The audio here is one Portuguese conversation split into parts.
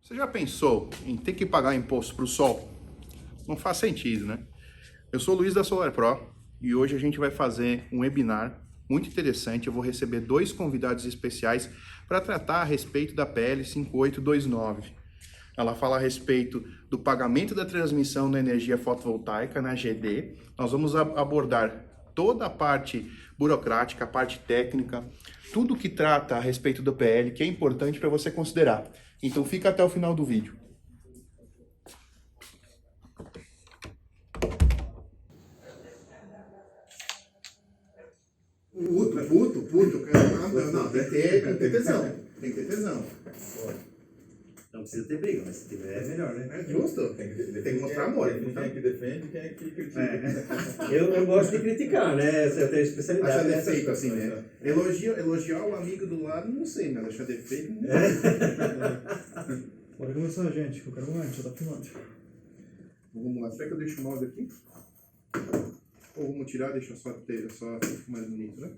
Você já pensou em ter que pagar imposto para o sol? Não faz sentido, né? Eu sou o Luiz da Solar Pro e hoje a gente vai fazer um webinar muito interessante. Eu vou receber dois convidados especiais para tratar a respeito da PL 5829. Ela fala a respeito do pagamento da transmissão da energia fotovoltaica na GD. Nós vamos abordar toda a parte burocrática, a parte técnica, tudo que trata a respeito do PL, que é importante para você considerar. Então fica até o final do vídeo. Puto. Não, tem que ter tesão. Tem que ter tesão. Não precisa ter briga, mas se tiver é melhor, né? É justo. Tem que mostrar amor. Quem é que defende, quem é que critica. Eu gosto de criticar, né? Você tem especialidade. Achar defeito, assim, né? Elogiar o amigo do lado, não sei, mas achar defeito, não Bora começar, gente, que eu quero mais, já tá filmando. Vamos lá, será que eu deixo o mouse aqui? Ou vamos tirar, deixa só ficar mais bonito, né?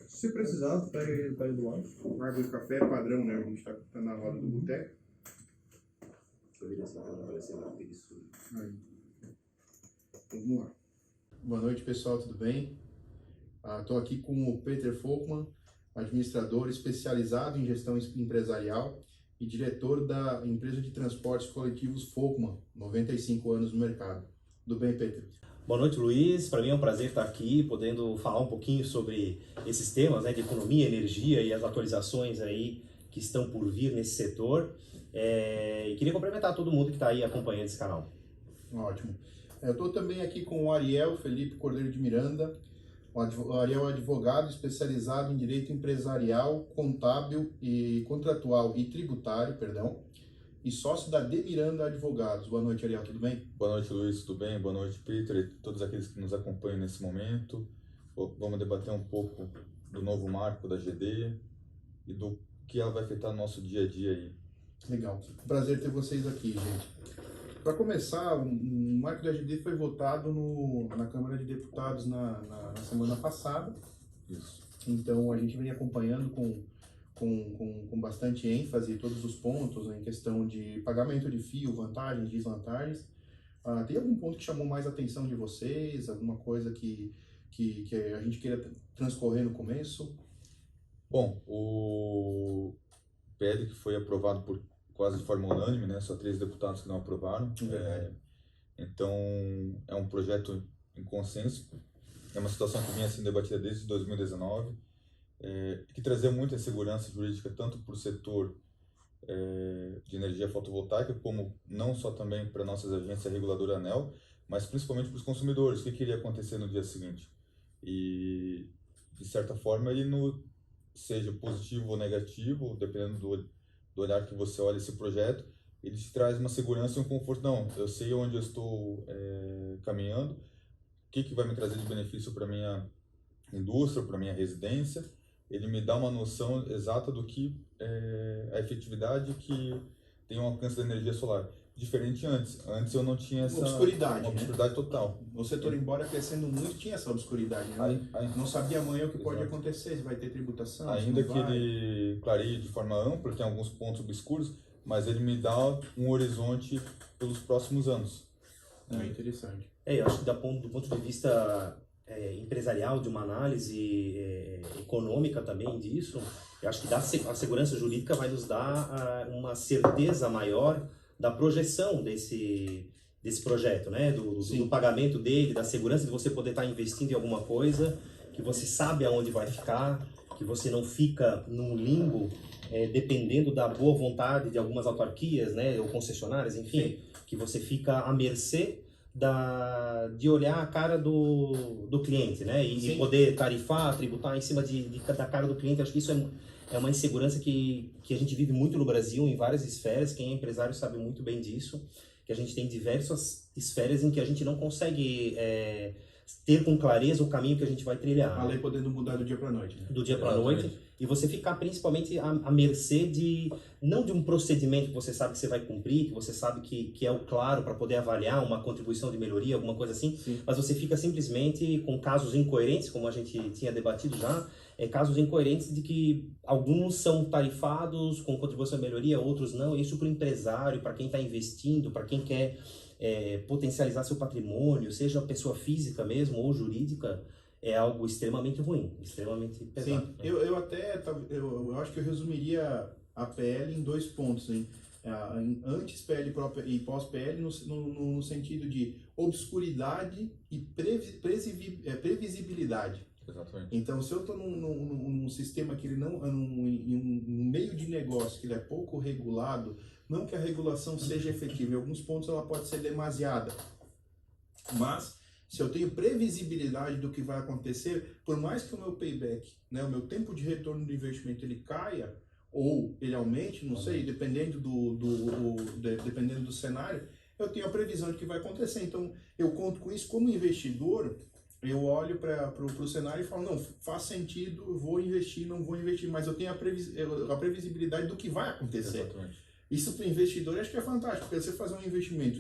Se precisar, pega do lado. Árvore de café é padrão, né? A gente tá na roda do boteco. Deixa eu ver essa câmera, vai ser mais preguiçoso. Aí. Vamos lá. Boa noite, pessoal, tudo bem? Estou aqui com o Peter Folkman, administrador especializado em gestão empresarial e diretor da empresa de transportes coletivos Folkman, 95 anos no mercado. Tudo bem, Peter? Boa noite, Luiz. Para mim é um prazer estar aqui, podendo falar um pouquinho sobre esses temas, né, de economia, energia e as atualizações aí que estão por vir nesse setor. E queria cumprimentar todo mundo que está aí acompanhando esse canal. Ótimo. Eu estou também aqui com o Ariel Felipe Cordeiro de Miranda. O Ariel é advogado especializado em direito empresarial, contábil e contratual e tributário, e sócio da De Miranda Advogados. Boa noite, Ariel, tudo bem? Boa noite, Luiz, tudo bem? Boa noite, Peter e todos aqueles que nos acompanham nesse momento. Vamos debater um pouco do novo marco da GD e do que ela vai afetar no nosso dia a dia aí. Legal. Prazer ter vocês aqui, gente. Para começar, o marco da GD foi votado na Câmara de Deputados na semana passada. Isso. Então, a gente vem acompanhando com bastante ênfase todos os pontos em questão de pagamento de fio, vantagens, desvantagens. Tem algum ponto que chamou mais a atenção de vocês? Alguma coisa que a gente queira transcorrer no começo? Bom, o PL que foi aprovado por quase de forma unânime, né? Só 3 deputados que não aprovaram. Então, é um projeto em consenso. É uma situação que vinha sendo debatida desde 2019, que trazia muita insegurança jurídica tanto para o setor de energia fotovoltaica, como não só também para nossas agências reguladoras ANEEL, mas principalmente para os consumidores. O que iria acontecer no dia seguinte? E, de certa forma, ele seja positivo ou negativo, dependendo do olhar que você olha esse projeto, ele te traz uma segurança e um conforto. Não, eu sei onde eu estou caminhando, o que vai me trazer de benefício para minha indústria, para minha residência. Ele me dá uma noção exata do que a efetividade que tem o alcance da energia solar. Diferente antes. Antes eu não tinha essa obscuridade, obscuridade total. O setor, embora crescendo muito, tinha essa obscuridade, né? Não sabia amanhã o que pode acontecer, se vai ter tributação, ainda que ele clareie de forma ampla, tem alguns pontos obscuros, mas ele me dá um horizonte pelos próximos anos. É interessante. Eu acho que do ponto de vista empresarial, de uma análise econômica também disso, eu acho que a segurança jurídica vai nos dar uma certeza maior da projeção desse projeto, né? Do pagamento dele, da segurança de você poder estar investindo em alguma coisa, que você sabe aonde vai ficar, que você não fica num limbo, dependendo da boa vontade de algumas autarquias, né? Ou concessionárias, enfim, que você fica à mercê de olhar a cara do cliente, né? E poder tarifar, tributar em cima da cara do cliente. Acho que isso é uma insegurança que a gente vive muito no Brasil, em várias esferas. Quem é empresário sabe muito bem disso, que a gente tem diversas esferas em que a gente não consegue ter com clareza o caminho que a gente vai trilhar. A lei podendo mudar do dia para a noite, né? Do dia para a noite. E você ficar principalmente à mercê não de um procedimento que você sabe que você vai cumprir, que você sabe que é o claro para poder avaliar uma contribuição de melhoria, alguma coisa assim, mas você fica simplesmente com casos incoerentes, como a gente tinha debatido já, casos incoerentes de que alguns são tarifados com contribuição de melhoria, outros não. Isso para o empresário, para quem está investindo, para quem quer potencializar seu patrimônio, seja pessoa física mesmo ou jurídica, é algo extremamente ruim, extremamente pesado. Sim, eu acho que eu resumiria a PL em 2 pontos, hein? Antes PL e pós PL no sentido de obscuridade e previsibilidade. Exatamente. Então, se eu estou num sistema que ele não, em um meio de negócio que ele é pouco regulado, não que a regulação seja efetiva, em alguns pontos ela pode ser demasiada, mas se eu tenho previsibilidade do que vai acontecer, por mais que o meu payback, né, o meu tempo de retorno do investimento ele caia ou ele aumente, não sei, dependendo dependendo do cenário, eu tenho a previsão de que vai acontecer. Então, eu conto com isso como investidor. Eu olho para o cenário e falo, não, faz sentido, vou investir, não vou investir, mas eu tenho a previsibilidade do que vai acontecer. Exatamente. Isso para o investidor acho que é fantástico, porque você fazer um investimento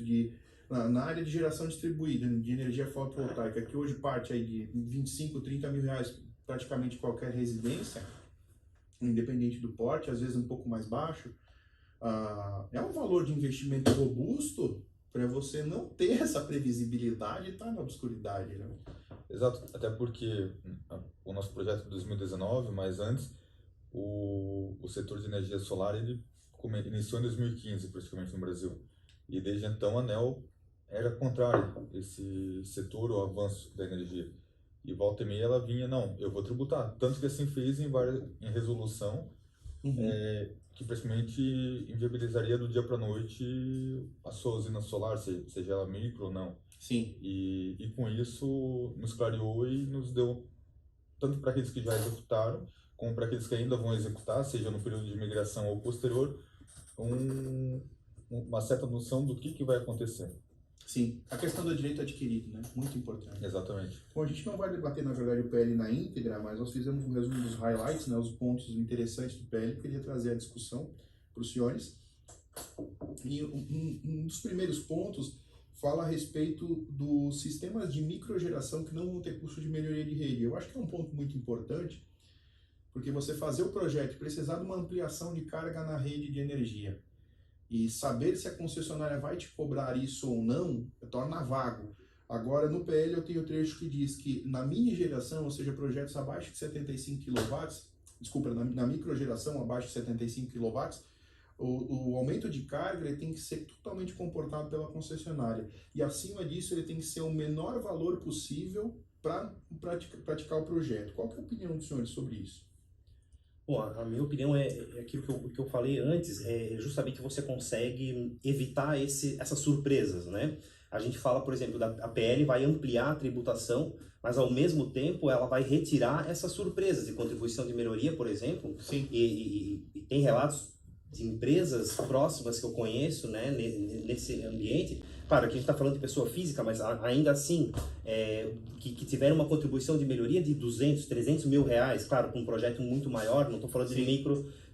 na área de geração distribuída, de energia fotovoltaica, que hoje parte aí de 25, 30 mil reais praticamente qualquer residência, independente do porte, às vezes um pouco mais baixo, é um valor de investimento robusto para você não ter essa previsibilidade e estar na obscuridade, né? Exato, até porque o nosso projeto é de 2019, mas antes o setor de energia solar ele iniciou em 2015 praticamente no Brasil, e desde então a ANEEL era contrária a esse setor, o avanço da energia, e volta e meia ela vinha, não, eu vou tributar, tanto que assim fez em resolução, que praticamente inviabilizaria do dia para a noite a sua usina solar, seja ela micro ou não. Sim. E com isso nos clareou e nos deu, tanto para aqueles que já executaram, como para aqueles que ainda vão executar, seja no período de migração ou posterior, uma certa noção do que vai acontecer. Sim, a questão do direito adquirido, né? Muito importante. Exatamente. Bom, a gente não vai debater, na verdade, o PL na íntegra, mas nós fizemos um resumo dos highlights, né? Os pontos interessantes do PL, que eu queria trazer a discussão para os senhores. E um dos primeiros pontos fala a respeito dos sistemas de microgeração que não vão ter custo de melhoria de rede. Eu acho que é um ponto muito importante, porque você fazer o projeto e precisar de uma ampliação de carga na rede de energia e saber se a concessionária vai te cobrar isso ou não, torna vago. Agora, no PL, eu tenho o trecho que diz que na mini geração, ou seja, projetos abaixo de 75 kW, desculpa, na microgeração abaixo de 75 kW, o aumento de carga ele tem que ser totalmente comportado pela concessionária. E acima disso, ele tem que ser o menor valor possível para praticar o projeto. Qual que é a opinião dos senhores sobre isso? Bom, a minha opinião é aquilo que eu falei antes, é justamente você consegue evitar essas surpresas, né? A gente fala, por exemplo, a PL vai ampliar a tributação, mas ao mesmo tempo ela vai retirar essas surpresas de contribuição de melhoria, por exemplo. Sim. E tem relatos de empresas próximas que eu conheço, né, nesse ambiente. Claro, aqui a gente está falando de pessoa física, mas ainda assim, que tiveram uma contribuição de melhoria de 200, 300 mil reais, claro, com um projeto muito maior, não estou falando de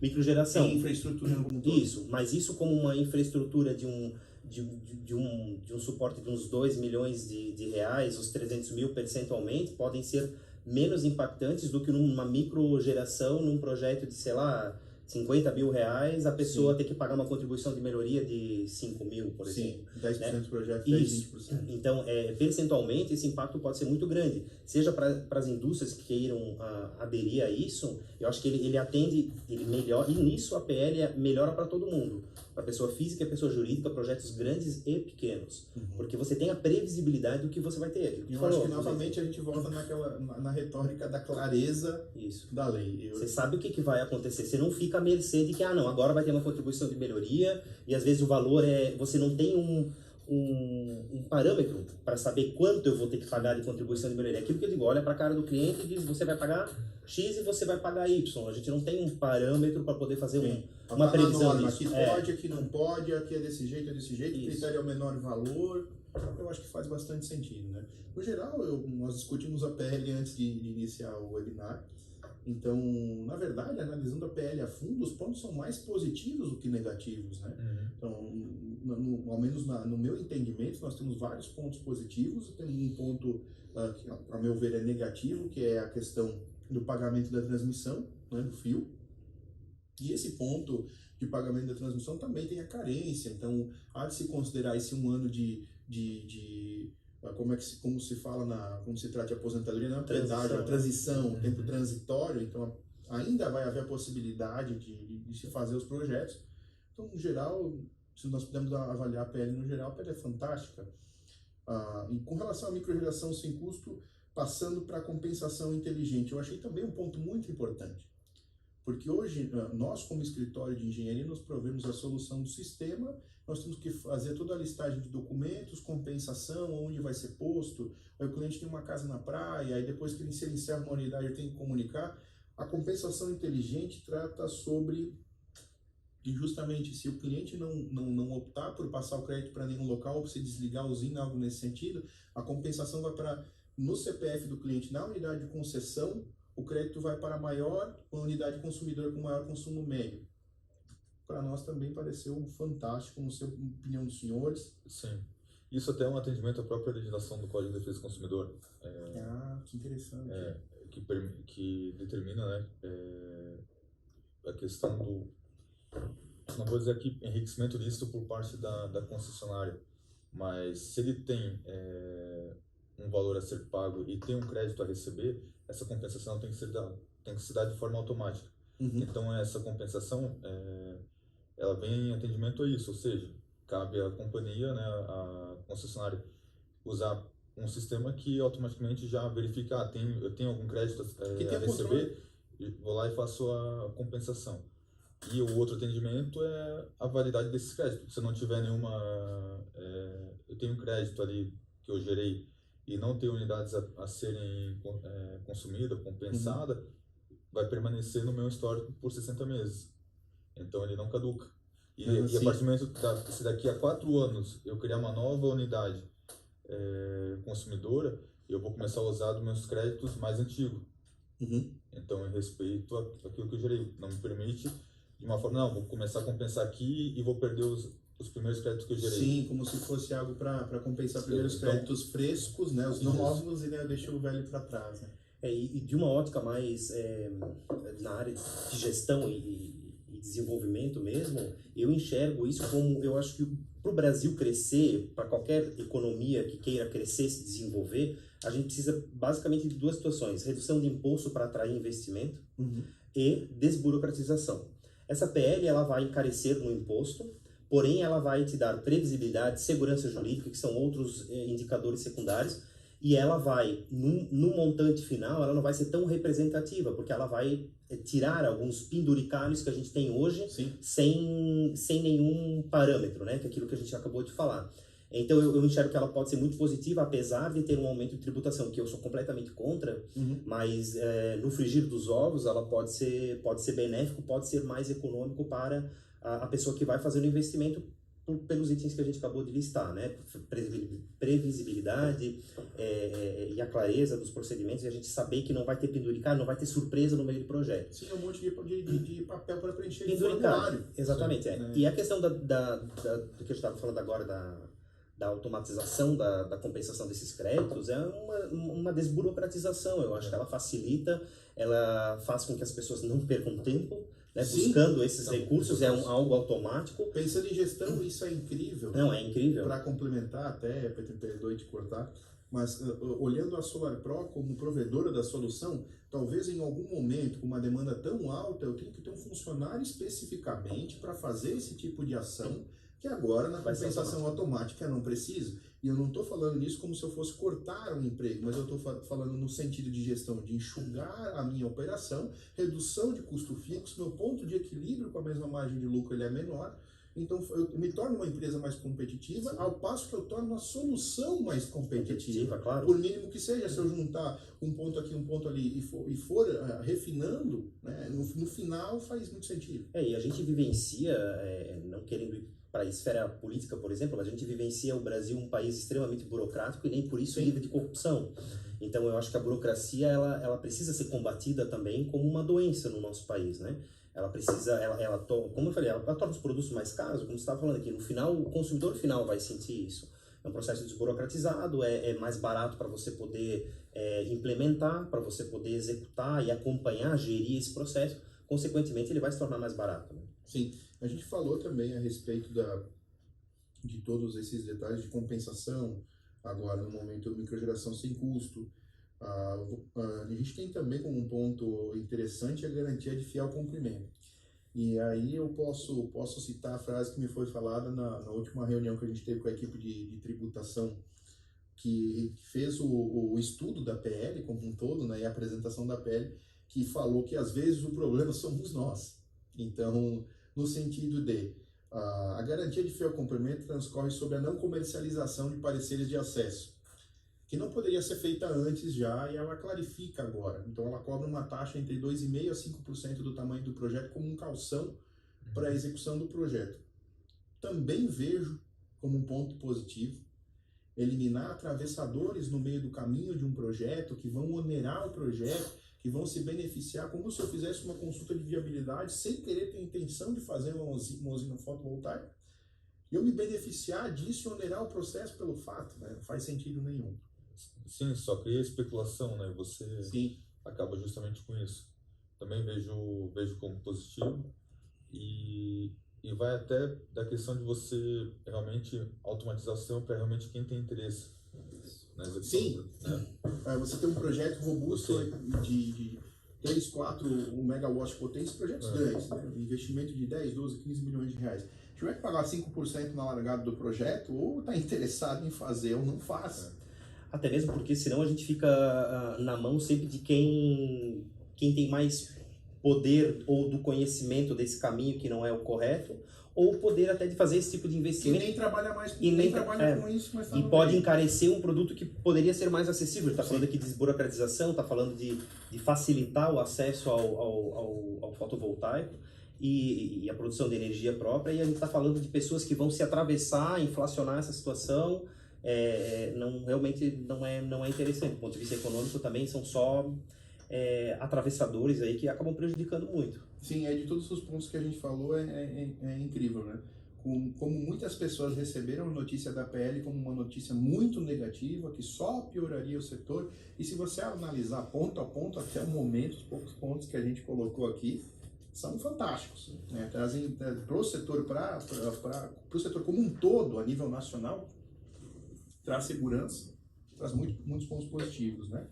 microgeração. Tem infraestrutura como todo. Isso, mas isso como uma infraestrutura de um suporte de uns 2 milhões de reais, os 300 mil percentualmente, podem ser menos impactantes do que numa microgeração, num projeto de, sei lá, 50 mil reais, a pessoa ter que pagar uma contribuição de melhoria de 5 mil, por exemplo. Sim, 10% né? do projeto, 10%, Isso. 20%. Então, percentualmente, esse impacto pode ser muito grande. Seja para as indústrias que queiram aderir a isso, eu acho que ele atende, ele melhora, e nisso a PL melhora para todo mundo. Para pessoa física e pessoa jurídica, projetos grandes e pequenos. Porque você tem a previsibilidade do que você vai ter. Eu acho que novamente a gente volta na retórica da clareza da lei. Você sabe o que vai acontecer. Você não fica à mercê de que, não, agora vai ter uma contribuição de melhoria, e às vezes o valor você não tem um parâmetro para saber quanto eu vou ter que pagar de contribuição de melhoria. Aquilo que eu digo, olha para a cara do cliente e diz, você vai pagar X e você vai pagar Y. A gente não tem um parâmetro para poder fazer uma previsão disso. Aqui pode, aqui não pode, aqui é desse jeito, o critério é o menor valor. Eu acho que faz bastante sentido, né? No geral, nós discutimos a PL antes de iniciar o webinar. Então, na verdade, analisando a PL a fundo, os pontos são mais positivos do que negativos, né? Então, ao menos no meu entendimento, nós temos vários pontos positivos. Tem um ponto que, a meu ver, é negativo, que é a questão do pagamento da transmissão, né, do fio. E esse ponto de pagamento da transmissão também tem a carência, então há de se considerar esse um ano como se fala como se trata de aposentadoria, não é pedágio, a transição, tempo transitório, então ainda vai haver a possibilidade de se fazer os projetos. Então, no geral, se nós pudermos avaliar a PL no geral, a PL é fantástica. E com relação à microgeração sem custo, passando para a compensação inteligente, eu achei também um ponto muito importante. Porque hoje, nós como escritório de engenharia, nós provemos a solução do sistema, nós temos que fazer toda a listagem de documentos, compensação, onde vai ser posto, aí o cliente tem uma casa na praia, aí depois que ele encerra uma unidade, ele tem que comunicar. A compensação inteligente trata sobre, justamente, se o cliente não optar por passar o crédito para nenhum local, ou se desligar a usina, algo nesse sentido, a compensação vai para, no CPF do cliente, na unidade de concessão, o crédito vai para a unidade consumidor com maior consumo médio. Para nós também pareceu fantástico, não sei a opinião dos senhores. Sim. Isso até é um atendimento à própria legislação do Código de Defesa do Consumidor. Que interessante. Que determina, né, a questão do, não vou dizer aqui enriquecimento ilícito por parte da concessionária, mas se ele tem um valor a ser pago e tem um crédito a receber, essa compensação tem que se dar de forma automática. Então essa compensação ela vem em atendimento a isso, ou seja, cabe à companhia, né, a concessionária, usar um sistema que automaticamente já verifica, eu tenho algum crédito a receber, vou lá e faço a compensação. E o outro atendimento é a validade desses créditos. Se eu não tiver eu tenho um crédito ali que eu gerei e não tenho unidades a serem consumidas, compensadas, vai permanecer no meu histórico por 60 meses. Então ele não caduca. E a partir do momento se daqui a 4 anos eu criar uma nova unidade consumidora, eu vou começar a usar dos meus créditos mais antigos. Então eu respeito aquilo que eu gerei. Não me permite de uma forma, não, vou começar a compensar aqui e vou perder os primeiros créditos que eu gerei. Sim, como se fosse algo para compensar primeiro os créditos frescos, né, os novos, e né, eu deixo o velho para trás. Né? E de uma ótica mais na área de gestão e desenvolvimento mesmo, eu enxergo isso como, eu acho que para o Brasil crescer, para qualquer economia que queira crescer, se desenvolver, a gente precisa basicamente de 2 situações: redução de imposto para atrair investimento e desburocratização. Essa PL ela vai encarecer no imposto, porém ela vai te dar previsibilidade, segurança jurídica, que são outros indicadores secundários, e ela vai, no montante final, ela não vai ser tão representativa, porque ela vai tirar alguns penduricalhos que a gente tem hoje sem nenhum parâmetro, né? Que é aquilo que a gente acabou de falar. Então eu enxergo que ela pode ser muito positiva, apesar de ter um aumento de tributação, que eu sou completamente contra, mas no frigir dos ovos ela pode ser benéfico, pode ser mais econômico para a pessoa que vai fazer o investimento, pelos itens que a gente acabou de listar, né? Previsibilidade e a clareza dos procedimentos, e a gente saber que não vai ter penduricalho, não vai ter surpresa no meio do projeto. Sim, um monte de papel para preencher de Penduricalho, formulário. exatamente. E a questão do que a gente estava falando agora da automatização da compensação desses créditos é uma desburocratização. Eu acho que ela facilita, ela faz com que as pessoas não percam tempo, né, buscando esses recursos, algo automático. Pensando em gestão, isso é incrível. Não, é incrível. Para complementar, até, perdoe de cortar, mas olhando a Solar Pro como provedora da solução, talvez em algum momento, com uma demanda tão alta, eu tenho que ter um funcionário especificamente para fazer esse tipo de ação, que agora na compensação automática eu não preciso. E eu não estou falando nisso como se eu fosse cortar um emprego, mas eu estou falando no sentido de gestão, de enxugar a minha operação, redução de custo fixo, meu ponto de equilíbrio com a mesma margem de lucro ele é menor. Então eu me torno uma empresa mais competitiva, ao passo que eu torno uma solução mais competitiva, claro. Por mínimo que seja, se eu juntar um ponto aqui, um ponto ali e for refinando, né, no final faz muito sentido. E a gente vivencia, não querendo ir para a esfera política, por exemplo, a gente vivencia o Brasil um país extremamente burocrático e nem por isso livre de corrupção. Então eu acho que a burocracia ela precisa ser combatida também como uma doença no nosso país, né? Ela precisa, como eu falei, ela torna os produtos mais caros, como você estava falando aqui, no final o consumidor final vai sentir isso. um processo desburocratizado, é mais barato para você poder implementar, para você poder executar e acompanhar, gerir esse processo. Consequentemente, ele vai se tornar mais barato. Né? Sim, a gente falou também a respeito de todos esses detalhes de compensação, agora no momento microgeração sem custo. A gente tem também como um ponto interessante a garantia de fiel cumprimento. E aí eu posso citar a frase que me foi falada na última reunião que a gente teve com a equipe de tributação, que fez o estudo da PL como um todo, né, e a apresentação da PL, que falou que às vezes o problema somos nós. Então, no sentido de a garantia de fiel cumprimento transcorre sobre a não comercialização de pareceres de acesso, que não poderia ser feita antes já, e ela clarifica agora. Então ela cobra uma taxa entre 2,5% a 5% do tamanho do projeto como um calção para a execução do projeto. Também vejo como um ponto positivo eliminar atravessadores no meio do caminho de um projeto que vão onerar o projeto, que vão se beneficiar, como se eu fizesse uma consulta de viabilidade sem querer ter intenção de fazer uma usina fotovoltaica, e eu me beneficiar disso e onerar o processo pelo fato, né? Não faz sentido nenhum. Sim, só cria especulação, né? Você Sim. acaba justamente com isso. Também vejo como positivo e vai até da questão de você realmente automatização para realmente quem tem interesse na execução. Sim. Né? Você tem um projeto robusto de 3, 4 megawatts de potência, projetos grandes, né? Investimento de 10, 12, 15 milhões de reais. Se tiver que pagar 5% na largada do projeto, ou está interessado em fazer ou não faz. Até mesmo porque senão a gente fica na mão sempre de quem tem mais poder ou do conhecimento desse caminho que não é o correto, ou o poder até de fazer esse tipo de E investimento. nem trabalha mais E nem trabalha com isso, mas tá e no pode meio. encarecer um produto que poderia ser mais acessível. Está falando aqui de desburocratização, está falando de facilitar o acesso ao fotovoltaico e a produção de energia própria, e a gente está falando de pessoas que vão se atravessar, inflacionar essa situação. Realmente não é interessante. Do ponto de vista econômico também são só atravessadores aí que acabam prejudicando muito. Sim, de todos os pontos que a gente falou é incrível, né? Como muitas pessoas receberam a notícia da PL como uma notícia muito negativa, que só pioraria o setor, e se você analisar ponto a ponto, até o momento, os poucos pontos que a gente colocou aqui, são fantásticos, né? Trazem para o setor, para o setor como um todo, a nível nacional, traz segurança, traz muitos pontos positivos, né?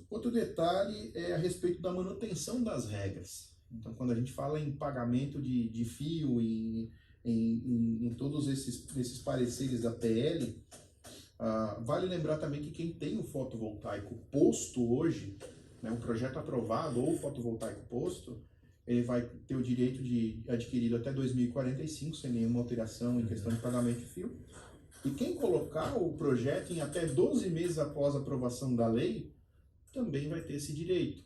Outro detalhe é a respeito da manutenção das regras. Então, quando a gente fala em pagamento de fio, em todos esses pareceres da PL, vale lembrar também que quem tem o fotovoltaico posto hoje, né, um projeto aprovado ou fotovoltaico posto, ele vai ter o direito de adquirido até 2045, sem nenhuma alteração em questão de pagamento de fio. E quem colocar o projeto em até 12 meses após a aprovação da lei, também vai ter esse direito.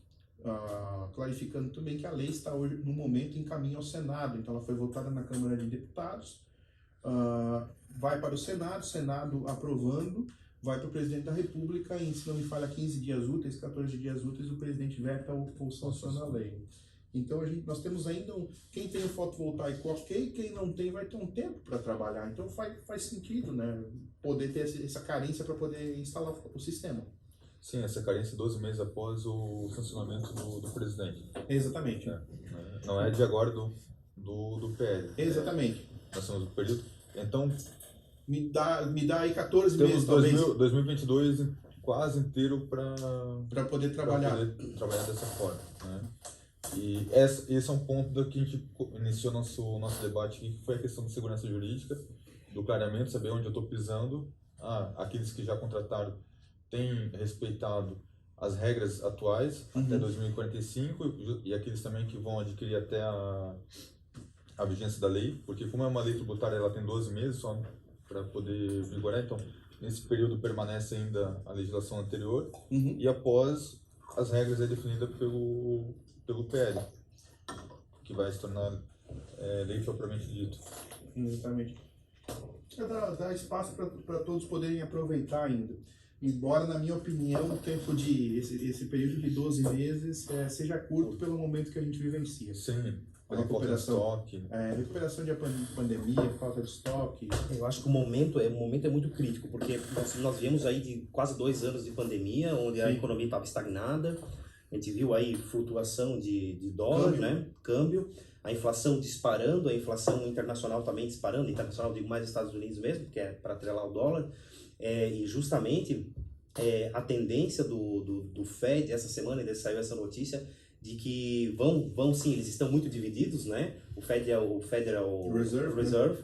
Clarificando também que a lei está hoje, no momento, em caminho ao Senado. Então, ela foi votada na Câmara de Deputados, vai para o Senado aprovando, vai para o Presidente da República, e, se não me falha, 15 dias úteis, 14 dias úteis, o Presidente veta ou sanciona a lei. Então, nós temos ainda quem tem o fotovoltaico ok, quem não tem vai ter um tempo para trabalhar. Então, faz sentido, né, poder ter essa carência para poder instalar o sistema. Sim, essa carência 12 meses após o sancionamento do presidente. Exatamente. Não é de agora do PL. Exatamente. Nós temos o período. Então, Me dá aí 14 temos meses, talvez. 2022 quase inteiro para poder trabalhar. Dessa forma. Né? E esse é um ponto que a gente iniciou nosso debate aqui, que foi a questão da segurança jurídica, do clareamento, saber onde eu estou pisando. Aqueles que já contrataram têm respeitado as regras atuais até 2045, e aqueles também que vão adquirir até a vigência da lei, porque como é uma lei tributária, ela tem 12 meses só para poder vigorar, então nesse período permanece ainda a legislação anterior, e após as regras definidas pelo PL, que vai se tornar lei propriamente dito. Exatamente. Dá espaço para todos poderem aproveitar ainda. Embora, na minha opinião, o tempo esse período de 12 meses seja curto pelo momento que a gente vivencia. Sim, A Pela falta de recuperação, estoque. recuperação de pandemia, falta de estoque. Eu acho que o momento é muito crítico, porque nós viemos aí de quase 2 anos de pandemia, onde a Sim. economia estava estagnada, a gente viu aí flutuação de dólar, Câmbio. né? Câmbio, a inflação disparando, a inflação internacional também disparando, internacional digo mais Estados Unidos mesmo, que é para atrelar o dólar, e justamente a tendência do Fed essa semana, ainda saiu essa notícia, de que vão sim, eles estão muito divididos, né? O Fed é o Federal Reserve,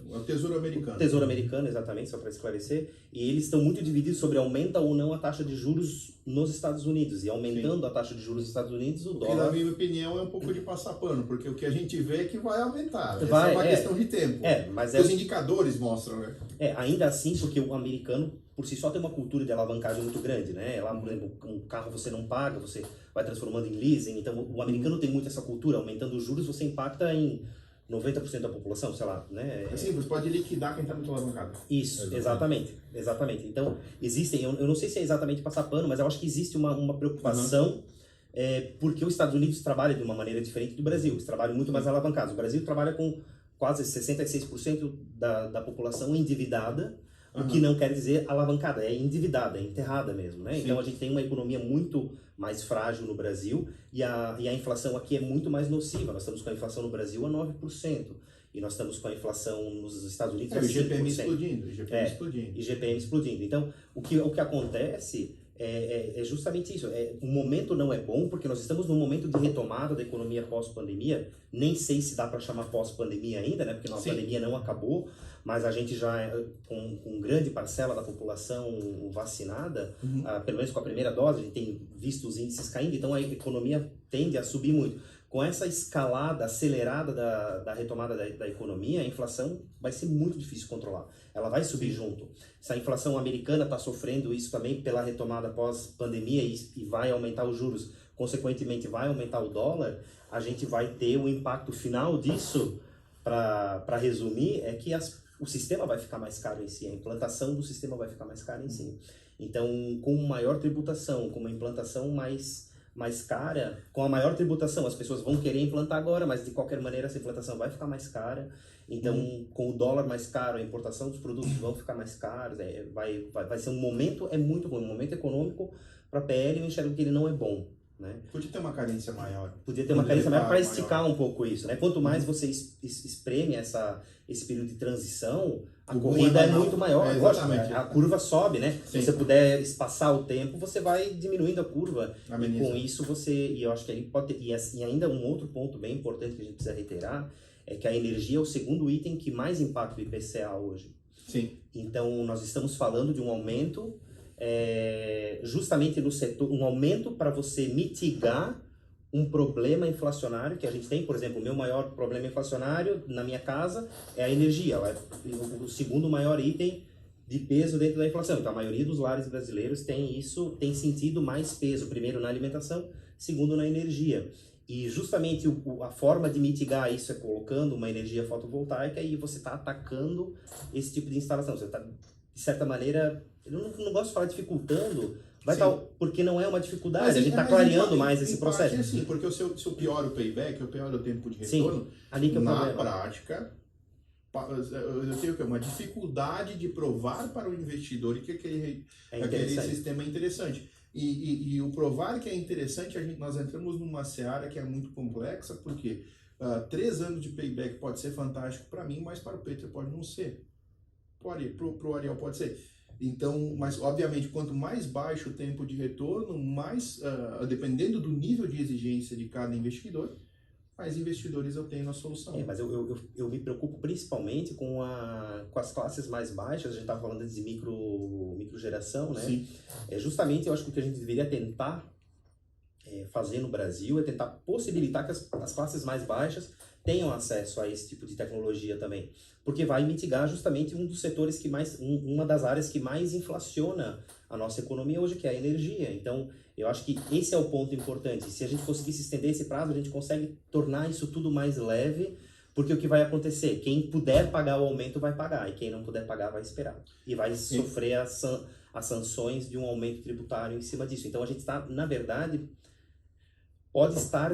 O Tesouro Americano. o Tesouro Americano, exatamente, só para esclarecer, e eles estão muito divididos sobre aumenta ou não a taxa de juros nos Estados Unidos, e aumentando a taxa de juros nos Estados Unidos, o Que na dólar... minha opinião é um pouco de passar pano, porque o que a gente vê é que vai aumentar. Essa Vai, é uma questão de tempo. Mas Os indicadores mostram, né? ainda assim, porque o americano, por si só, tem uma cultura de alavancagem muito grande, né? Lá, por exemplo, um carro você não paga, você vai transformando em leasing. Então, o americano tem muito essa cultura. Aumentando os juros, você impacta em 90% da população, sei lá, né? Assim, você pode liquidar quem está muito alavancado. Isso, exatamente. Então, existem, eu não sei se é exatamente passar pano, mas eu acho que existe uma preocupação, porque os Estados Unidos trabalham de uma maneira diferente do Brasil. Eles trabalham muito mais alavancados. O Brasil trabalha com quase 66% da população endividada, o que não quer dizer alavancada, é endividada, é enterrada mesmo, né? Sim. Então a gente tem uma economia muito mais frágil no Brasil e a inflação aqui é muito mais nociva. Nós estamos com a inflação no Brasil a 9% e nós estamos com a inflação nos Estados Unidos a O IGPM 5%. explodindo, o IGPM explodindo. IGPM explodindo. Então, o que acontece é justamente isso. O momento não é bom, porque nós estamos num momento de retomada da economia pós-pandemia. Nem sei se dá para chamar pós-pandemia ainda, né? Porque a pandemia não acabou, mas a gente já, com grande parcela da população vacinada, pelo menos com a primeira dose, a gente tem visto os índices caindo, então a economia tende a subir muito. Com essa escalada acelerada da retomada da economia, a inflação vai ser muito difícil controlar. Ela vai subir junto. Se a inflação americana está sofrendo isso também pela retomada pós-pandemia e vai aumentar os juros, consequentemente vai aumentar o dólar, a gente vai ter o impacto final disso, para resumir, é que o sistema vai ficar mais caro em si, a implantação do sistema vai ficar mais cara em si. Então, com maior tributação, com uma implantação mais cara, com a maior tributação, as pessoas vão querer implantar agora, mas de qualquer maneira essa implantação vai ficar mais cara. Então, com o dólar mais caro, a importação dos produtos vão ficar mais caros. Vai ser um momento, muito ruim, um momento econômico para a PL. Eu enxergo que ele não é bom, né? Podia ter uma carência maior. Podia ter uma carência maior para esticar um pouco isso, né? Quanto mais você espreme esse período de transição, a corrida é muito maior. Lógico, a curva sobe, né? Sim. Se você puder espaçar o tempo, você vai diminuindo a curva. Ameniza. E com isso e eu acho que ele pode ter, e ainda um outro ponto bem importante que a gente precisa reiterar, é que a energia é o segundo item que mais impacta o IPCA hoje. Sim. Então, nós estamos falando de um aumento, justamente no setor, um aumento para você mitigar um problema inflacionário que a gente tem. Por exemplo, o meu maior problema inflacionário na minha casa é a energia. Ela é o segundo maior item de peso dentro da inflação. Então, a maioria dos lares brasileiros tem sentido mais peso, primeiro na alimentação, segundo na energia. E justamente a forma de mitigar isso é colocando uma energia fotovoltaica e você está atacando esse tipo de instalação. Você está, de certa maneira, eu não gosto de falar dificultando, porque não é uma dificuldade, a gente está clareando mais esse processo. Sim, porque se eu pioro o payback, eu pioro o tempo de retorno, ali que é o na problema. prática, eu tenho uma dificuldade de provar para o investidor que aquele sistema é interessante. E o provar que é interessante, nós entramos numa seara que é muito complexa, porque 3 anos de payback pode ser fantástico para mim, mas para o Peter pode não ser. Para o Ariel pode ser. Então, mas obviamente, quanto mais baixo o tempo de retorno, mais, dependendo do nível de exigência de cada investidor, mais investidores eu tenho na solução. Mas eu me preocupo principalmente com as classes mais baixas. A gente estava falando de microgeração, né? Sim. Justamente, eu acho que o que a gente deveria tentar fazer no Brasil é tentar possibilitar que as classes mais baixas tenham acesso a esse tipo de tecnologia também, porque vai mitigar justamente um dos setores uma das áreas que mais inflaciona a nossa economia hoje, que é a energia. Então, eu acho que esse é o ponto importante. Se a gente conseguisse estender esse prazo, a gente consegue tornar isso tudo mais leve, porque o que vai acontecer? Quem puder pagar o aumento vai pagar, e quem não puder pagar vai esperar. E vai sofrer as sanções de um aumento tributário em cima disso. Então, a gente está, na verdade, pode estar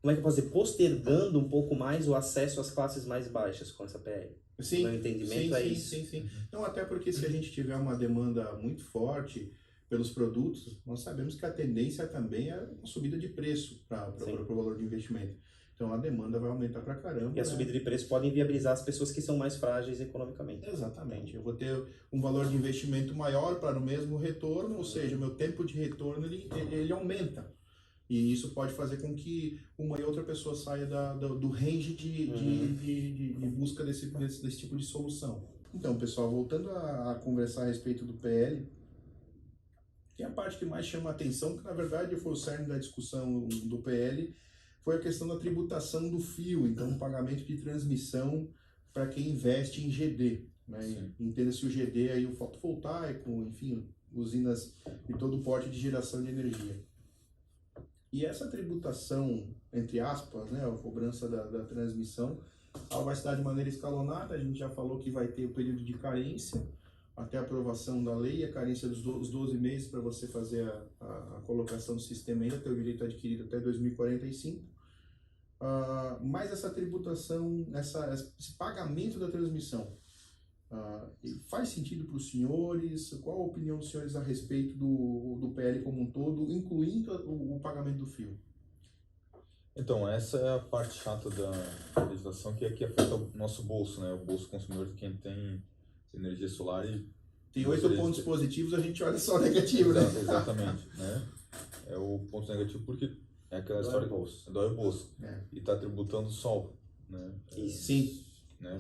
como é que eu posso dizer, postergando um pouco mais o acesso às classes mais baixas com essa PL. Sim, Meu entendimento é isso. sim. Não, até porque se a gente tiver uma demanda muito forte pelos produtos, nós sabemos que a tendência também é uma subida de preço para o valor de investimento. Então a demanda vai aumentar para caramba. E a subida de preço pode inviabilizar as pessoas que são mais frágeis economicamente. Exatamente. Eu vou ter um valor de investimento maior para o mesmo retorno, ou seja, meu tempo de retorno ele aumenta. E isso pode fazer com que uma e outra pessoa saia do range de busca desse tipo de solução. Então, pessoal, voltando a conversar a respeito do PL, tem a parte que mais chama a atenção, que na verdade foi o cerne da discussão do PL, foi a questão da tributação do fio, então o pagamento de transmissão para quem investe em GD. Né? Entenda-se o GD aí, o fotovoltaico, enfim, usinas de todo o porte de geração de energia. E essa tributação, entre aspas, né, a cobrança da transmissão, ela vai se dar de maneira escalonada. A gente já falou que vai ter o período de carência, até a aprovação da lei, a carência dos 12 meses para você fazer a colocação do sistema ainda, ter o direito adquirido até 2045. Mas essa tributação, esse pagamento da transmissão, faz sentido para os senhores? Qual a opinião dos senhores a respeito do PL como um todo, incluindo o pagamento do fio? Então, essa é a parte chata da legislação que afeta o nosso bolso, né? O bolso consumidor de quem tem energia solar e... Tem 8 pontos positivos, a gente olha só o negativo, né? Exatamente, né? É o ponto negativo porque é aquela história... Dói o bolso. E está tributando o sol, né? Sim. Né?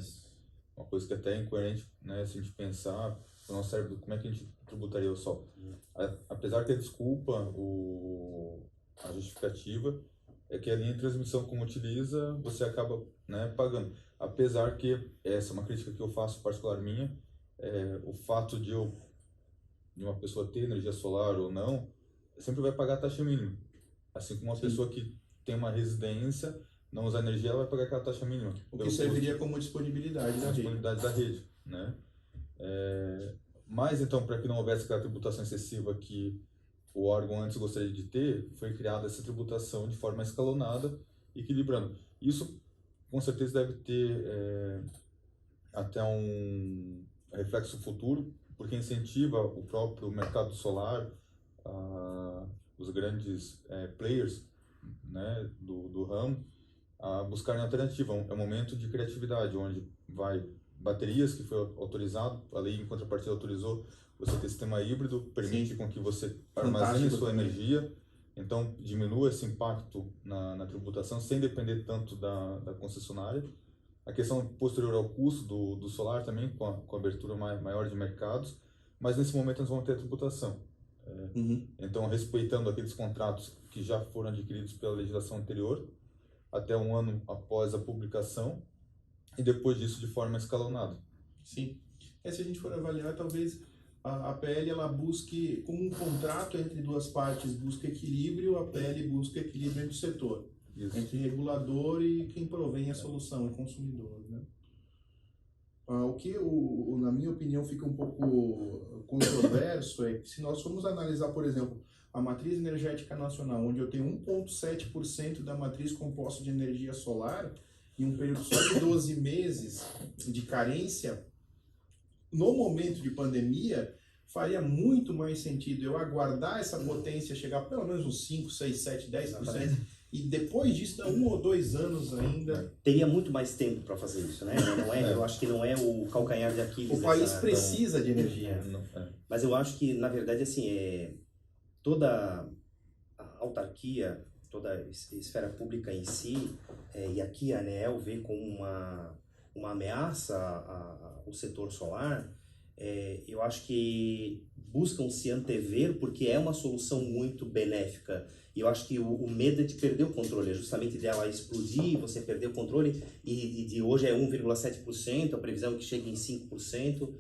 Uma coisa que até é incoerente, né? Se a gente pensar no nosso cérebro, como é que a gente tributaria o sol? Apesar que a desculpa, a justificativa, é que a linha de transmissão como utiliza, você acaba, né, pagando. Apesar que, essa é uma crítica que eu faço particular minha, o fato de uma pessoa ter energia solar ou não, sempre vai pagar a taxa mínima. Assim como uma pessoa que tem uma residência, não usar energia, ela vai pagar aquela taxa mínima. O que serviria como disponibilidade da rede. Né? Mas então, para que não houvesse aquela tributação excessiva que o órgão antes gostaria de ter, foi criada essa tributação de forma escalonada, equilibrando. Isso, com certeza, deve ter até um reflexo futuro, porque incentiva o próprio mercado solar, os grandes players, né, do ramo, a buscarem alternativa. É um momento de criatividade, onde baterias, que foi autorizado, a lei em contrapartida autorizou você ter sistema híbrido, permite com que você armazene sua energia, então diminua esse impacto na tributação, sem depender tanto da concessionária. A questão posterior ao custo do solar também, com a abertura maior de mercados, mas nesse momento nós vamos ter a tributação. Então, respeitando aqueles contratos que já foram adquiridos pela legislação anterior, até um ano após a publicação, e depois disso de forma escalonada. Sim. Se a gente for avaliar, talvez a PL ela busque, como um contrato entre duas partes, busca equilíbrio, a PL busca equilíbrio entre o setor. Isso. Entre regulador e quem provém a solução, o consumidor. Né? O que, na minha opinião, fica um pouco controverso é que se nós formos analisar, por exemplo, a matriz energética nacional, onde eu tenho 1,7% da matriz composta de energia solar, em um período só de 12 meses de carência, no momento de pandemia, faria muito mais sentido eu aguardar essa potência chegar pelo menos uns 5, 6, 7, 10%, e depois disso, dá 1 ou 2 anos ainda. Teria muito mais tempo para fazer isso, né? Eu acho que não é o calcanhar de Aquiles. O país precisa de energia. Mas eu acho que, na verdade, assim, toda a autarquia, toda a esfera pública em si, e aqui a ANEEL vê como uma ameaça ao setor solar, eu acho que buscam se antever porque é uma solução muito benéfica. E eu acho que o medo é de perder o controle, é justamente dela explodir, você perder o controle, e de hoje é 1,7%, a previsão é que chegue em 5%,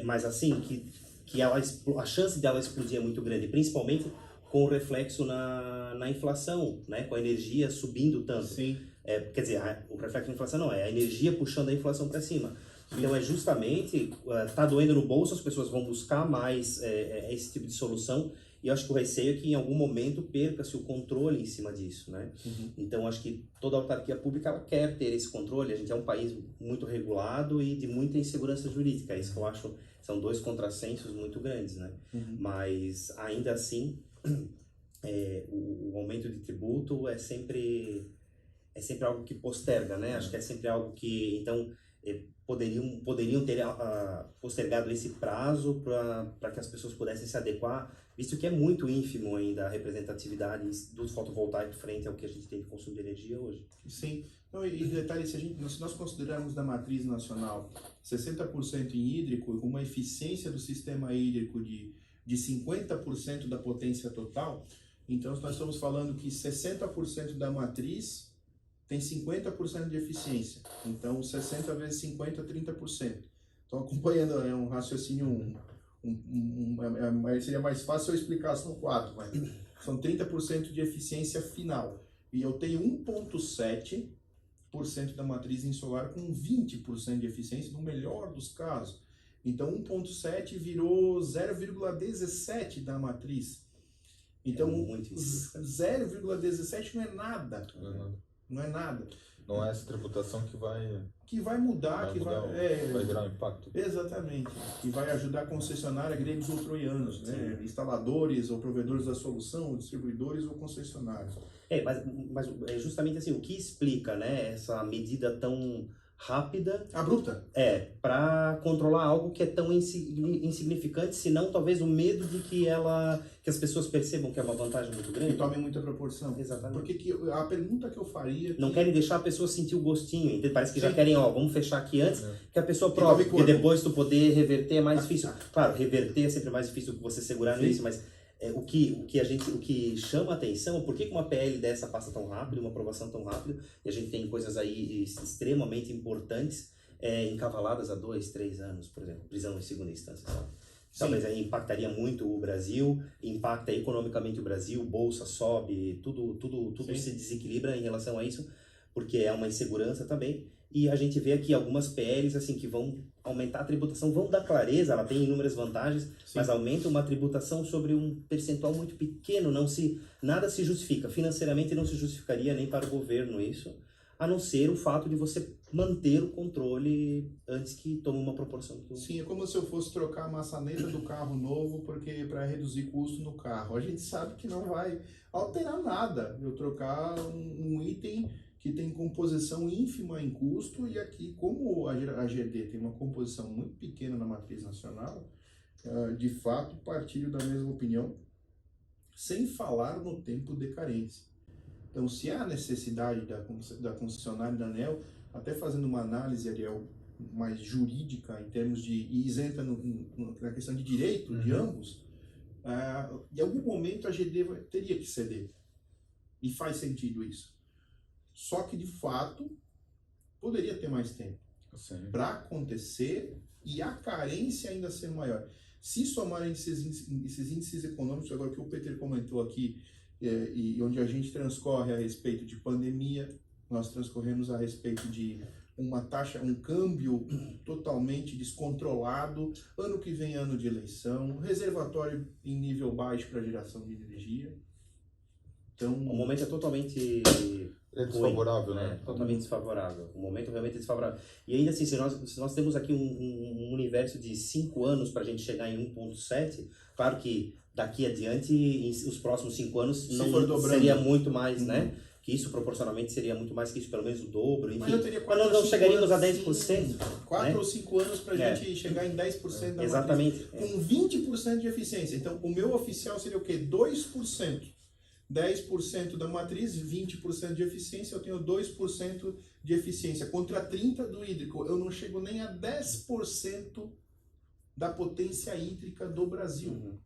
mas assim, que a chance dela explodir é muito grande, principalmente com o reflexo na inflação, né? Com a energia subindo tanto. Sim. Quer dizer, o reflexo na inflação não, é a energia puxando a inflação para cima. Então é justamente, tá doendo no bolso, as pessoas vão buscar mais esse tipo de solução, E eu acho que o receio é que em algum momento perca-se o controle em cima disso, né? Então, acho que toda autarquia pública ela quer ter esse controle. A gente é um país muito regulado e de muita insegurança jurídica. Isso que eu acho são dois contrassensos muito grandes, né? Mas, ainda assim, o aumento de tributo é sempre algo que posterga, né? Acho que é sempre algo que, então, poderiam ter postergado esse prazo para que as pessoas pudessem se adequar, visto que é muito ínfimo ainda a representatividade do fotovoltaico frente ao que a gente tem de consumo de energia hoje. Sim. Então, e detalhe, se nós considerarmos da matriz nacional 60% em hídrico, com uma eficiência do sistema hídrico de 50% da potência total, então nós estamos falando que 60% da matriz tem 50% de eficiência. Então, 60 vezes 50, 30%. Então, acompanhando, é um raciocínio, seria mais fácil eu explicar, são 4, mas são 30% de eficiência final. E eu tenho 1,7% da matriz em solar com 20% de eficiência, no melhor dos casos. Então, 1,7 virou 0,17 da matriz. Então, 0,17 não é nada. Não é nada. Não é essa tributação que vai mudar, vai gerar um impacto. Exatamente. Que vai ajudar a concessionária, gregos ou troianos, né? Instaladores ou provedores da solução, distribuidores ou concessionários. Mas é justamente assim, o que explica, né, essa medida tão rápida, abrupta, para controlar algo que é tão insignificante, se não talvez o medo de que as pessoas percebam que é uma vantagem muito grande. E tome muita proporção. Exatamente. Porque a pergunta que eu faria... Não querem deixar a pessoa sentir o gostinho, entende? Parece que já querem, vamos fechar aqui antes, que a pessoa Que prove, porque depois tu poder reverter é mais difícil. Claro, reverter é sempre mais difícil do que você segurar nisso, mas o que chama a atenção é por que uma PL dessa passa tão rápido, uma aprovação tão rápido, e a gente tem coisas aí extremamente importantes encavaladas há 2, 3 anos, por exemplo, prisão em segunda instância, sabe? Talvez aí impactaria muito o Brasil, impacta economicamente o Brasil, bolsa sobe, tudo se desequilibra em relação a isso, porque é uma insegurança também. E a gente vê aqui algumas PLs assim, que vão aumentar a tributação, vão dar clareza, ela tem inúmeras vantagens, mas aumenta uma tributação sobre um percentual muito pequeno, nada se justifica, financeiramente não se justificaria nem para o governo isso, a não ser o fato de você manter o controle antes que tome uma proporção. Sim, é como se eu fosse trocar a maçaneta do carro novo porque para reduzir custo no carro. A gente sabe que não vai alterar nada eu trocar um item que tem composição ínfima em custo, e aqui, como a GD tem uma composição muito pequena na matriz nacional, de fato partilho da mesma opinião, sem falar no tempo de carência. Então, se há necessidade da concessionária da ANEEL, até fazendo uma análise, Ariel, mais jurídica, em termos e isenta na questão de direito de ambos, em algum momento a GD teria que ceder. E faz sentido isso. Só que, de fato, poderia ter mais tempo para acontecer e a carência ainda ser maior. Se somarem esses índices econômicos, agora que o Peter comentou aqui, e onde a gente transcorre a respeito de pandemia, nós transcorremos a respeito de uma taxa, um câmbio totalmente descontrolado, ano que vem ano de eleição, reservatório em nível baixo para geração de energia. Então, o momento é totalmente desfavorável, ruim, né? Totalmente desfavorável. O momento realmente é desfavorável. E ainda assim, se nós temos aqui um universo de 5 anos para a gente chegar em 1,7, claro que daqui adiante, os próximos 5 anos, não seria muito mais, né? Que isso proporcionalmente seria muito mais que isso, pelo menos o dobro, enfim. Mas não chegaríamos a 10%. 4 ou 5 anos para a gente chegar em 10% da Exatamente. Matriz, com 20% de eficiência. Então, o meu oficial seria o quê? 2%. 10% da matriz, 20% de eficiência, eu tenho 2% de eficiência. Contra 30% do hídrico, eu não chego nem a 10% da potência hídrica do Brasil.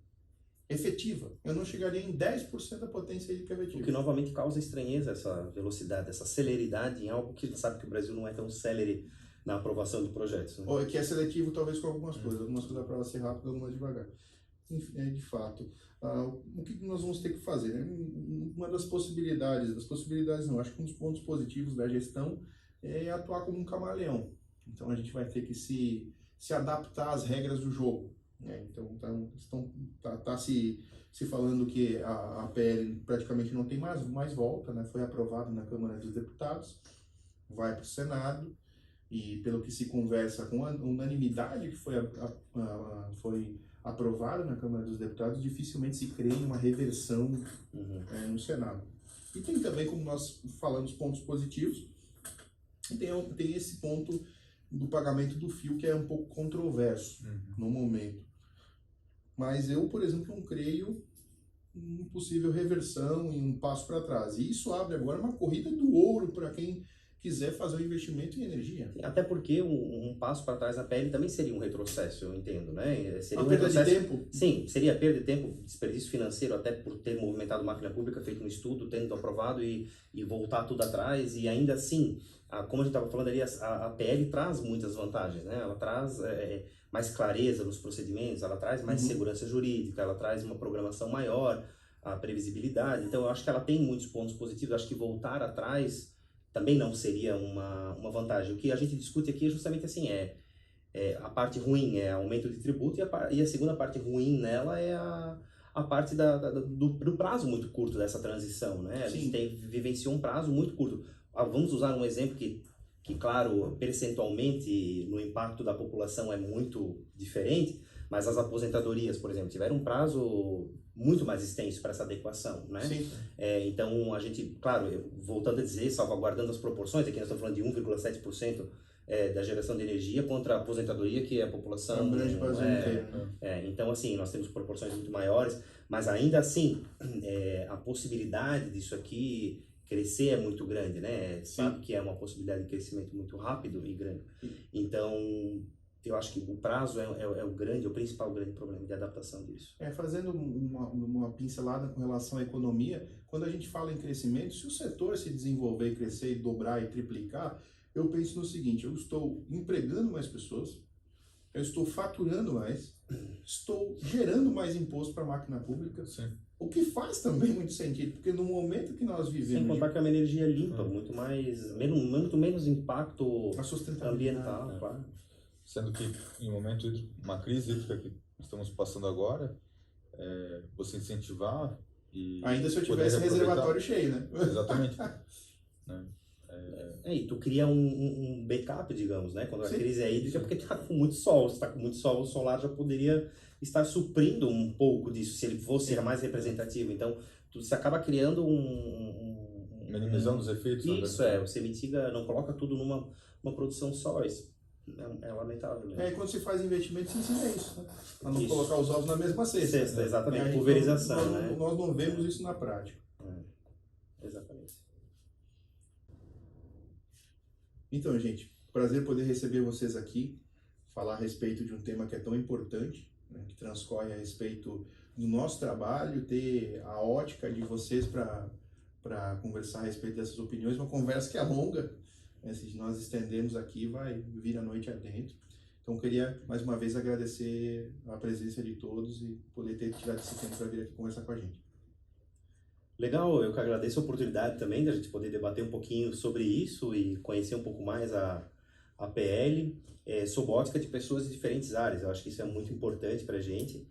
Efetiva. Eu não chegaria em 10% da potência hídrica efetiva. O que novamente causa estranheza, essa velocidade, essa celeridade em algo que a gente sabe que o Brasil não é tão celere na aprovação de projetos. Né? Ou que é seletivo talvez com algumas coisas aprova ser rápido, algumas devagar. Enfim, de fato. O que nós vamos ter que fazer? Né? Uma das possibilidades não, acho que um dos pontos positivos da gestão é atuar como um camaleão. Então a gente vai ter que se adaptar às regras do jogo. Então tá se falando que a PL praticamente não tem mais volta, né? Foi aprovado na Câmara dos Deputados, vai para o Senado, e pelo que se conversa com a unanimidade que foi aprovado na Câmara dos Deputados, dificilmente se crê em uma reversão no Senado. E tem também, como nós falamos, pontos positivos, e tem esse ponto do pagamento do fio que é um pouco controverso no momento. Mas eu, por exemplo, não creio em possível reversão, em um passo para trás. E isso abre agora uma corrida do ouro para quem quiser fazer um investimento em energia. Até porque um passo para trás na PL também seria um retrocesso, eu entendo, né? Seria Uma perda de tempo? Sim, seria perda de tempo, desperdício financeiro, até por ter movimentado máquina pública, feito um estudo, tendo aprovado e voltar tudo atrás, e ainda assim, como a gente estava falando ali, a PL traz muitas vantagens, né? Ela traz mais clareza nos procedimentos, ela traz mais segurança jurídica, ela traz uma programação maior, a previsibilidade. Então, eu acho que ela tem muitos pontos positivos. Eu acho que voltar atrás também não seria uma vantagem. O que a gente discute aqui é justamente assim, a parte ruim é aumento de tributo, e a segunda parte ruim nela é a parte do prazo muito curto dessa transição, né? A gente vivenciou um prazo muito curto. Vamos usar um exemplo que, claro, percentualmente no impacto da população é muito diferente, mas as aposentadorias, por exemplo, tiveram um prazo muito mais extenso para essa adequação, né? Sim. Então, a gente, claro, voltando a dizer, salvaguardando as proporções, aqui nós estamos falando de 1,7% da geração de energia contra a aposentadoria, que é a população... É um grande Brasil inteiro. Então, assim, nós temos proporções muito maiores, mas ainda assim, a possibilidade disso aqui crescer é muito grande, né? Sabe que é uma possibilidade de crescimento muito rápido e grande. Então, eu acho que o prazo é o principal grande problema de adaptação disso. Fazendo uma pincelada com relação à economia, quando a gente fala em crescimento, se o setor se desenvolver, crescer, dobrar e triplicar, eu penso no seguinte: eu estou empregando mais pessoas, eu estou faturando mais, estou gerando mais imposto para a máquina pública. Sim. O que faz também muito sentido, porque no momento que nós vivemos... Sem contar que é uma energia limpa, muito menos impacto a sustentabilidade ambiental, claro. Sendo que em um momento de uma crise hídrica que estamos passando agora, você incentivar e... Ainda se eu tivesse reservatório cheio, né? Exatamente. Né? E tu cria um backup, digamos, né? Quando a crise é hídrica, porque tá com muito sol. Se tá com muito sol, o solar já poderia estar suprindo um pouco disso, se ele fosse mais representativo. Então, você acaba criando minimizando os efeitos. Isso, você mitiga, não coloca tudo numa produção só. Isso é lamentável mesmo. E quando se faz investimento, se ensina isso, né? A não colocar os ovos na mesma cesta. Exatamente, pulverização, né? Nós não vemos isso na prática. Exatamente. Então, gente, prazer poder receber vocês aqui, falar a respeito de um tema que é tão importante, né, que transcorre a respeito do nosso trabalho, ter a ótica de vocês para conversar a respeito dessas opiniões, uma conversa que é longa, né, se nós estendermos aqui vai vir a noite adentro. Então, queria mais uma vez agradecer a presença de todos e poder ter tirado esse tempo para vir aqui conversar com a gente. Legal, eu que agradeço a oportunidade também de a gente poder debater um pouquinho sobre isso e conhecer um pouco mais a PL, sob a ótica de pessoas de diferentes áreas. Eu acho que isso é muito importante para a gente,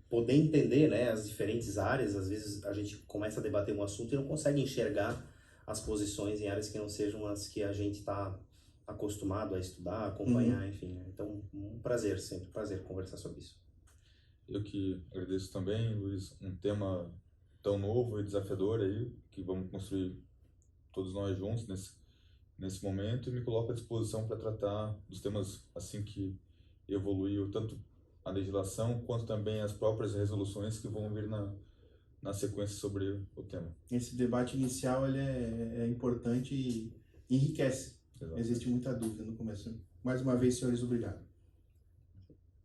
poder entender, né, as diferentes áreas. Às vezes a gente começa a debater um assunto e não consegue enxergar as posições em áreas que não sejam as que a gente está acostumado a estudar, acompanhar, enfim. Né? Então, um prazer, sempre um prazer conversar sobre isso. Eu que agradeço também, Luiz, um tema tão novo e desafiador aí, que vamos construir todos nós juntos nesse momento, e me coloco à disposição para tratar dos temas assim que evoluiu tanto a legislação quanto também as próprias resoluções que vão vir na sequência sobre o tema. Esse debate inicial ele é importante e enriquece. Existe muita dúvida no começo. Mais uma vez, senhores, obrigado.